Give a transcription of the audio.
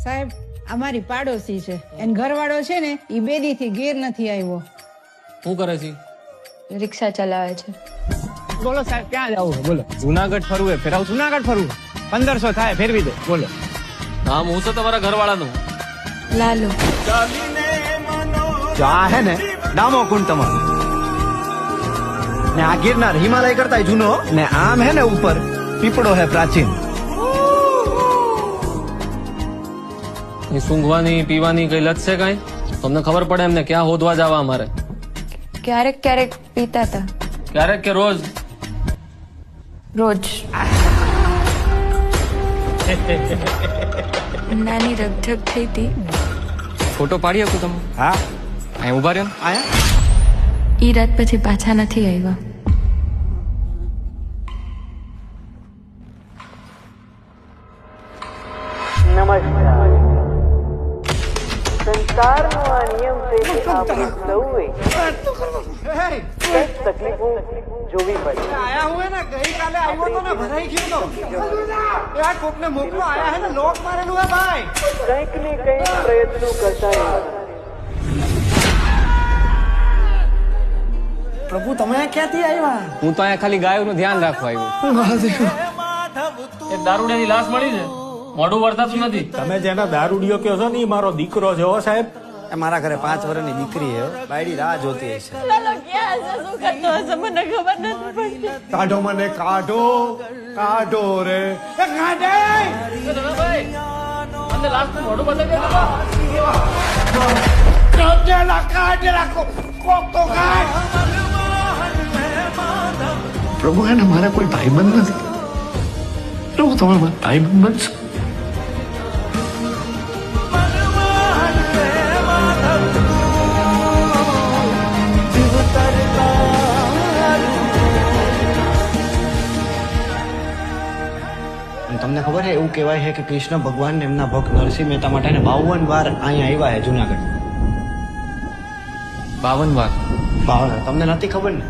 સાહેબ અમારી પાડોશી છે એન ઘરવાળો છે ને ઈ બેદી થી ઘેર નથી આવ્યો. શું કરે છે? રિક્ષા ચલાવે છે. બોલો સાહેબ ક્યાં જવું છે? બોલો. જુનાગઢ ફરવું ફેરાવ. જુનાગઢ ફરવું 1500 થાય ફેરવી દે. બોલો. નામ હું છે તમારા ઘરવાળાનું? લાલુ. જો આ હે ને ડામો કુંડ તમારો ને આ ગિરનાર હિમાલય કરતા જૂનો ને આમ હે ને ઉપર પીપળો હે પ્રાચીન. એ સૂંઘવાની પીવાની કઈ લત છે કઈ? તમને ખબર પડે એમને ક્યાં હોદવા જવા અમારે? ક્યારેક ક્યારેક પીતા હતા. ક્યારેક કે રોજ? રોજ. નાની રગઝગ થઈ હતી. ફોટો પાડી શકું તમે? હા અહીં ઉભા રહ્યો. આયા ઈ રાત પછી પાછા નથી આવ્યા. નમસ્કાર. સંસારનો આ નિયમ છે કે આપણે સૌએ કંઈક તકલીફો જોવી પડે. આયા હું હે ને ગઈકાલે આવ્યો તો ને ભરાઈ ગયો તો યાર કોકને મોકલો આયા હે ને લોક મારેલું હે ભાઈ. કંઈક ને કંઈક પ્રયત્નો કરતા રહેવા. પ્રભુ તમે ક્યાંથી આવ્યા? હું તો અહીંયા ખાલી ગાયોનું ધ્યાન રાખવા આવ્યો. એક દારૂડિયાની લાશ મળી છે, મોઢું વર્તાતું નથી. તમે જેના દારૂડિયો કહો છો ને ઈ મારો દીકરો છે હો સાહેબ. એ મારા ઘરે 5 વર્ષની દીકરી હે બાયડી રાહ જોતી હશે. કાઢો મને કાઢો કાઢો રે એ કાઢે અને લાશનું મોઢું બતાવી દે. કાઢેલા કોક તો કાઢ. પ્રભુ એને મારે કોઈ ભાઈબંધ નથી. પ્રભુ તમે મારા ભાઈબંધ બનશો. તમને ખબર છે એવું કહેવાય છે કે કૃષ્ણ ભગવાન એમના ભક્ત નરસિંહ મહેતા માટે 52 વાર અહીંયા આવ્યા છે જુનાગઢ. 52 વાર? 52 તમને નથી ખબર ને?